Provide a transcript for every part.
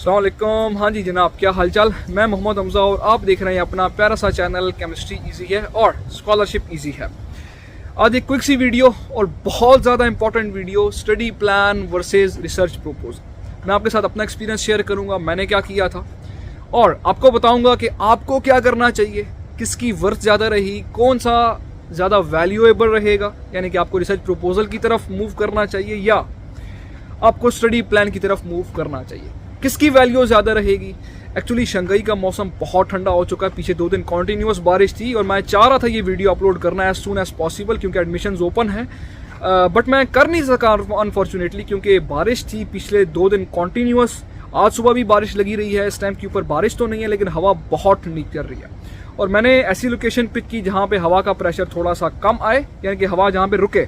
अस्सलाम वालेकुम। हाँ जी जनाब, क्या हालचाल। मैं मोहम्मद हमजा और आप देख रहे हैं अपना प्यारा सा चैनल केमिस्ट्री इजी है और स्कॉलरशिप इजी है। आज एक क्विक सी वीडियो और बहुत ज़्यादा important video, study plan versus research proposal. मैं आपके साथ अपना एक्सपीरियंस शेयर करूंगा, मैंने क्या किया था और आपको बताऊंगा कि आपको क्या करना चाहिए, किसकी वर्थ ज़्यादा रही, कौन सा ज़्यादा वैल्यूएबल रहेगा, यानी कि आपको रिसर्च प्रपोजल की तरफ मूव करना चाहिए या आपको स्टडी प्लान की तरफ मूव करना चाहिए, किसकी वैल्यू ज़्यादा रहेगी। एक्चुअली शंघाई का मौसम बहुत ठंडा हो चुका है, पीछे 2 दिन कॉन्टीन्यूस बारिश थी और मैं चाह रहा था ये वीडियो अपलोड करना एज सून एज पॉसिबल क्योंकि एडमिशन्स ओपन है, बट मैं कर नहीं सका अनफॉर्चुनेटली क्योंकि बारिश थी पिछले 2 दिन कॉन्टीन्यूस। आज सुबह भी बारिश लगी रही है। इस टाइम के ऊपर बारिश तो नहीं है लेकिन हवा बहुत ठंडी कर रही है और मैंने ऐसी लोकेशन पिक की जहाँ पे हवा का प्रेशर थोड़ा सा कम आए, यानी कि हवा जहाँ पे रुके।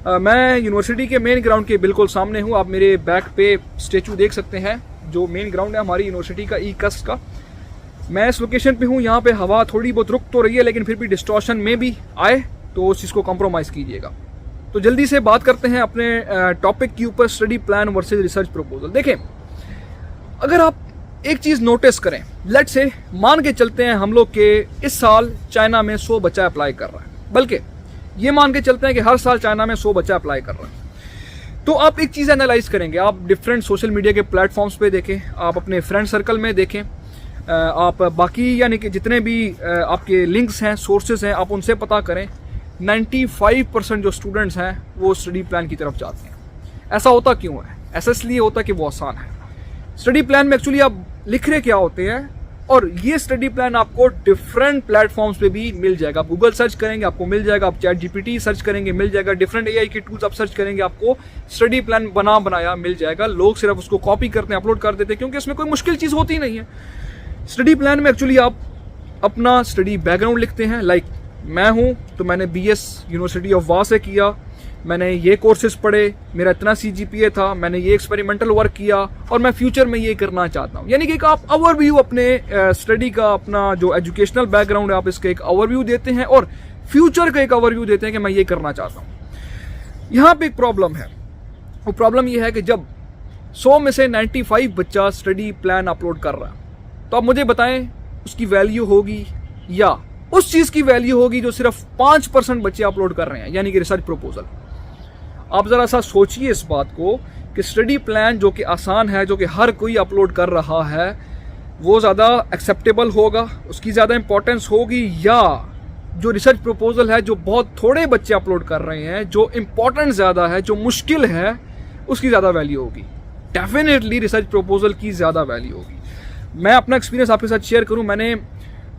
मैं यूनिवर्सिटी के मेन ग्राउंड के बिल्कुल सामने हूँ। आप मेरे बैक पे स्टेचू देख सकते हैं, जो मेन ग्राउंड है हमारी यूनिवर्सिटी का ई-कस्ट का। मैं इस लोकेशन पे हूँ, यहाँ पे हवा थोड़ी बहुत रुक तो रही है लेकिन फिर भी डिस्टॉर्शन में भी आए तो उस चीज़ को कॉम्प्रोमाइज़ कीजिएगा। तो जल्दी से बात करते हैं अपने टॉपिक के ऊपर, study plan versus research proposal. देखें, अगर आप एक चीज़ नोटिस करें, लेट से मान के चलते हैं हम लोग के इस साल चाइना में 100 बच्चा अप्लाई कर रहा है, बल्कि ये मान के चलते हैं कि हर साल चाइना में 100 बच्चा अप्लाई कर रहा है। तो आप एक चीज़ एनालाइज करेंगे, आप डिफरेंट सोशल मीडिया के प्लेटफॉर्म्स पे देखें, आप अपने फ्रेंड सर्कल में देखें, आप बाकी यानी कि जितने भी आपके लिंक्स हैं, सोर्सेज हैं, आप उनसे पता करें। 95% जो स्टूडेंट्स हैं वो स्टडी प्लान की तरफ जाते हैं। ऐसा होता क्यों है? ऐसा इसलिए होता कि वो आसान है। स्टडी प्लान में एक्चुअली आप लिख रहे क्या होते हैं, और ये स्टडी प्लान आपको डिफरेंट प्लेटफॉर्म्स पे भी मिल जाएगा। आप गूगल सर्च करेंगे आपको मिल जाएगा, आप चैट जीपीटी सर्च करेंगे मिल जाएगा, डिफरेंट एआई के टूल्स आप सर्च करेंगे आपको स्टडी प्लान बनाया मिल जाएगा। लोग सिर्फ उसको कॉपी करते हैं, अपलोड कर देते हैं क्योंकि इसमें कोई मुश्किल चीज़ होती नहीं है। स्टडी प्लान में एक्चुअली आप अपना स्टडी बैकग्राउंड लिखते हैं। लाइक मैं हूँ तो मैंने BS यूनिवर्सिटी ऑफ वाह से किया, मैंने ये कोर्सेज पढ़े, मेरा इतना CGPA था, मैंने ये एक्सपेरिमेंटल वर्क किया और मैं फ्यूचर में ये करना चाहता हूँ। यानी कि एक आप ओवरव्यू अपने स्टडी का, अपना जो एजुकेशनल बैकग्राउंड है आप इसका एक ओवरव्यू देते हैं और फ्यूचर का एक ओवरव्यू देते हैं कि मैं ये करना चाहता हूँ। यहाँ पे एक प्रॉब्लम है, वो प्रॉब्लम ये है कि जब 100 में से 95 बच्चा स्टडी प्लान अपलोड कर रहा है तो आप मुझे बताएं उसकी वैल्यू होगी या उस चीज़ की वैल्यू होगी जो सिर्फ 5% बच्चे अपलोड कर रहे हैं, यानी कि रिसर्च प्रपोजल। आप ज़रा सा सोचिए इस बात को कि स्टडी प्लान जो कि आसान है, जो कि हर कोई अपलोड कर रहा है, वो ज़्यादा एक्सेप्टेबल होगा, उसकी ज़्यादा इंपॉर्टेंस होगी, या जो रिसर्च प्रपोजल है जो बहुत थोड़े बच्चे अपलोड कर रहे हैं, जो इम्पोर्टेंट ज़्यादा है, जो मुश्किल है, उसकी ज़्यादा वैल्यू होगी। डेफिनेटली रिसर्च प्रपोजल की ज़्यादा वैल्यू होगी। मैं अपना एक्सपीरियंस आपके साथ शेयर करूँ। मैंने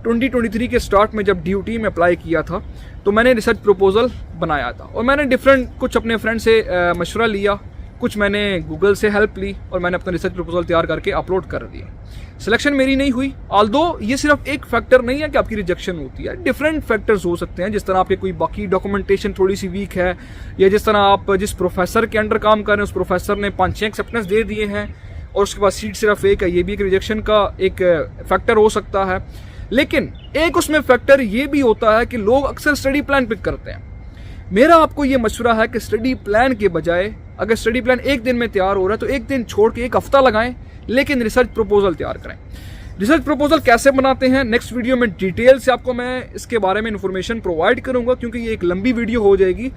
2023 के स्टार्ट में जब DUT में अप्लाई किया था तो मैंने रिसर्च प्रपोजल बनाया था और मैंने डिफरेंट कुछ अपने फ्रेंड से मशवरा लिया, कुछ मैंने गूगल से हेल्प ली और मैंने अपना रिसर्च प्रपोजल तैयार करके अपलोड कर दिया। सिलेक्शन मेरी नहीं हुई, ऑल्दो ये सिर्फ एक फैक्टर नहीं है कि आपकी रिजेक्शन होती है, डिफरेंट फैक्टर्स हो सकते हैं। जिस तरह आपके कोई बाकी डॉक्यूमेंटेशन थोड़ी सी वीक है, या जिस तरह आप जिस प्रोफेसर के अंडर काम कर रहे हैं उस प्रोफेसर ने 5-6 एक्सेप्टेंस दे दिए हैं और उसके बाद सीट सिर्फ एक है, ये भी एक रिजेक्शन का एक फैक्टर हो सकता है। लेकिन एक उसमें फैक्टर ये भी होता है कि लोग अक्सर स्टडी प्लान पिक करते हैं। मेरा आपको ये मशवरा है कि स्टडी प्लान के बजाय अगर स्टडी प्लान एक दिन में तैयार हो रहा है तो एक दिन छोड़ के 1 हफ्ता लगाएं, लेकिन रिसर्च प्रपोजल तैयार करें। रिसर्च प्रपोजल कैसे बनाते हैं नेक्स्ट वीडियो में डिटेल से आपको मैं इसके बारे में इंफॉर्मेशन प्रोवाइड करूंगा क्योंकि ये एक लंबी वीडियो हो जाएगी।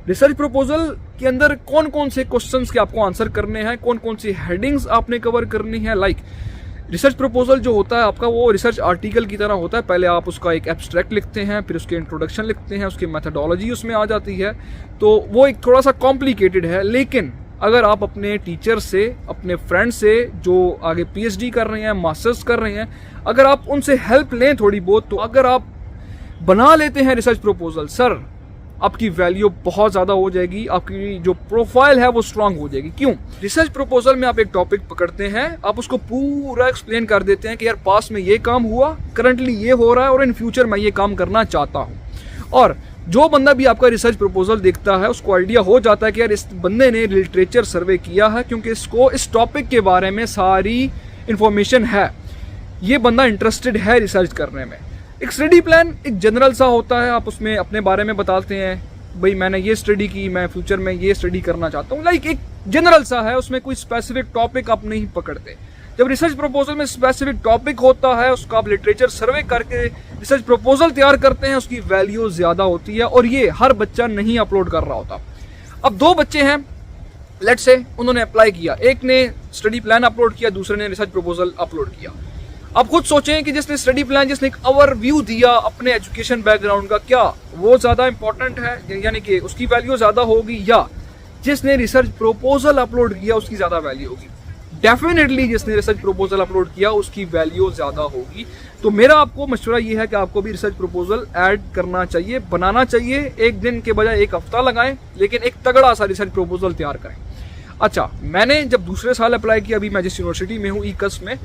रिसर्च प्रपोजल के अंदर कौन कौन से क्वेश्चंस के आपको आंसर करने हैं, कौन कौन सी हेडिंग्स आपने कवर करनी है। लाइक रिसर्च प्रपोजल जो होता है आपका वो रिसर्च आर्टिकल की तरह होता है। पहले आप उसका एक एब्स्ट्रैक्ट लिखते हैं, फिर उसके इंट्रोडक्शन लिखते हैं, उसकी मेथडोलॉजी उसमें आ जाती है, तो वो एक थोड़ा सा कॉम्प्लिकेटेड है। लेकिन अगर आप अपने टीचर से, अपने फ्रेंड से जो आगे PhD कर रहे हैं, मास्टर्स कर रहे हैं, अगर आप उनसे हेल्प लें थोड़ी बहुत, तो अगर आप बना लेते हैं रिसर्च प्रपोजल, सर आपकी वैल्यू बहुत ज़्यादा हो जाएगी, आपकी जो प्रोफाइल है वो स्ट्रांग हो जाएगी। क्यों? रिसर्च प्रपोजल में आप एक टॉपिक पकड़ते हैं, आप उसको पूरा एक्सप्लेन कर देते हैं कि यार पास में ये काम हुआ, करंटली ये हो रहा है और इन फ्यूचर मैं ये काम करना चाहता हूँ। और जो बंदा भी आपका रिसर्च प्रपोजल देखता है उसको आइडिया हो जाता है कि यार इस बंदे ने लिटरेचर सर्वे किया है क्योंकि इसको इस टॉपिक के बारे में सारी इंफॉर्मेशन है, ये बंदा इंटरेस्टेड है रिसर्च करने में। एक स्टडी प्लान एक जनरल सा होता है, आप उसमें अपने बारे में बताते हैं, भाई मैंने ये स्टडी की, मैं फ्यूचर में ये स्टडी करना चाहता हूँ, लाइक एक जनरल सा है, उसमें कोई स्पेसिफिक टॉपिक आप नहीं पकड़ते। जब रिसर्च प्रपोजल में स्पेसिफिक टॉपिक होता है, उसका आप लिटरेचर सर्वे करके रिसर्च प्रपोजल तैयार करते हैं, उसकी वैल्यू ज़्यादा होती है और ये हर बच्चा नहीं अपलोड कर रहा होता। अब दो बच्चे हैं, लेट्स से उन्होंने अप्लाई किया, एक ने स्टडी प्लान अपलोड किया, दूसरे ने रिसर्च प्रपोजल अपलोड किया। आप खुद सोचें कि जिसने स्टडी प्लान, जिसने एक ओवरव्यू दिया अपने एजुकेशन बैकग्राउंड का, क्या वो ज़्यादा इंपॉर्टेंट है, यानी कि उसकी वैल्यू ज़्यादा होगी, या जिसने रिसर्च प्रपोजल अपलोड किया उसकी ज़्यादा वैल्यू होगी? डेफिनेटली जिसने रिसर्च प्रपोजल अपलोड किया उसकी वैल्यू ज़्यादा होगी। तो मेरा आपको मशवरा ये है कि आपको भी रिसर्च प्रपोजल ऐड करना चाहिए, बनाना चाहिए। एक दिन के बजाय एक हफ्ता लगाएं, लेकिन एक तगड़ा सा रिसर्च प्रपोजल तैयार करें। अच्छा, मैंने जब दूसरे साल अप्लाई किया, अभी मैं जिस यूनिवर्सिटी में हूँ ईकस में,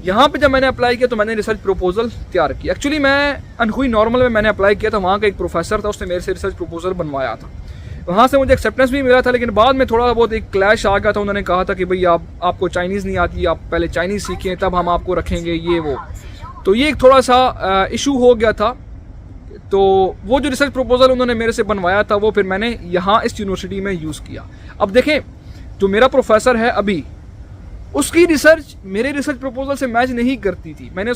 यहाँ पे जब मैंने अप्लाई किया तो मैंने रिसर्च प्रपोजल तैयार किया। एक्चुअली मैं अनहुई नॉर्मल में मैंने अप्लाई किया था, वहाँ का एक प्रोफेसर था, उसने मेरे से रिसर्च प्रपोजल बनवाया था, वहाँ से मुझे एक्सेप्टेंस भी मिला था। लेकिन बाद में थोड़ा बहुत एक क्लैश आ गया था, उन्होंने कहा था कि भाई आपको चाइनीज़ नहीं आती, आप पहले चाइनीज़ सीखें तब हम आपको रखेंगे, ये वो। तो ये एक थोड़ा सा इशू हो गया था। तो वो जो रिसर्च प्रपोजल उन्होंने मेरे से बनवाया था वो फिर मैंने यहाँ इस यूनिवर्सिटी में यूज़ किया। अब देखें, जो मेरा प्रोफेसर है अभी, उसकी रिसर्च मेरे रिसर्च प्रपोजल से मैच नहीं करती थी। मैंने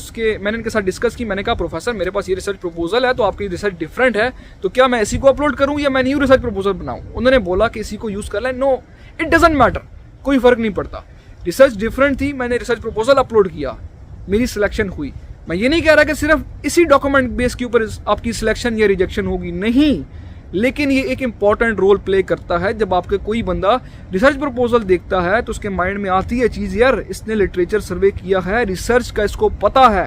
इनके साथ डिस्कस की, मैंने कहा प्रोफेसर मेरे पास ये रिसर्च प्रपोजल है, तो आपकी रिसर्च डिफरेंट है, तो क्या मैं इसी को अपलोड करूं या मैं न्यू रिसर्च प्रपोजल बनाऊं? उन्होंने बोला कि इसी को यूज़ कर लें। नो, इट डजंट मैटर, कोई फ़र्क नहीं पड़ता। रिसर्च डिफरेंट थी, मैंने रिसर्च प्रपोजल अपलोड किया, मेरी सिलेक्शन हुई। मैं ये नहीं कह रहा कि सिर्फ इसी डॉक्यूमेंट बेस के ऊपर आपकी सिलेक्शन या रिजेक्शन होगी, नहीं, लेकिन ये एक इम्पॉर्टेंट रोल प्ले करता है। जब आपके कोई बंदा रिसर्च प्रपोजल देखता है तो उसके माइंड में आती है चीज़, यार इसने लिटरेचर सर्वे किया है, रिसर्च का इसको पता है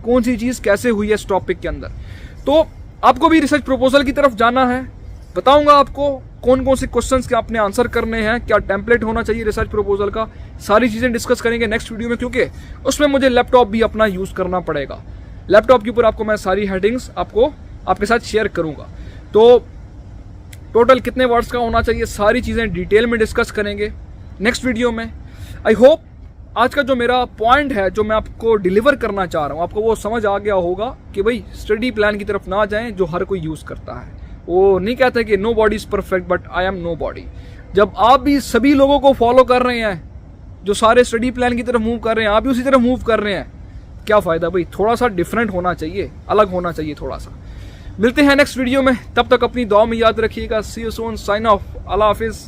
कौन सी चीज़ कैसे हुई है इस टॉपिक के अंदर। तो आपको भी रिसर्च प्रपोजल की तरफ जाना है, बताऊंगा आपको कौन कौन से क्वेश्चंस के आपने आंसर करने हैं, क्या टेम्पलेट होना चाहिए रिसर्च प्रपोजल का, सारी चीज़ें डिस्कस करेंगे नेक्स्ट वीडियो में, क्योंकि उसमें मुझे लैपटॉप भी अपना यूज़ करना पड़ेगा। लैपटॉप के ऊपर आपको मैं सारी हेडिंग्स आपके साथ शेयर करूँगा। तो टोटल कितने वर्ड्स का होना चाहिए, सारी चीज़ें डिटेल में डिस्कस करेंगे नेक्स्ट वीडियो में। आई होप आज का जो मेरा पॉइंट है, जो मैं आपको डिलीवर करना चाह रहा हूँ, आपको वो समझ आ गया होगा कि भाई स्टडी प्लान की तरफ ना जाएं जो हर कोई यूज़ करता है। वो नहीं कहते कि nobody is perfect but I am nobody. जब आप भी सभी लोगों को फॉलो कर रहे हैं, जो सारे स्टडी प्लान की तरफ मूव कर रहे हैं, आप भी उसी तरफ मूव कर रहे हैं, क्या फ़ायदा भाई? थोड़ा सा डिफरेंट होना चाहिए, अलग होना चाहिए थोड़ा सा। मिलते हैं नेक्स्ट वीडियो में, तब तक अपनी दुआ में याद रखिएगा। सी यू सून, साइन ऑफ, अल्लाह हाफिज़।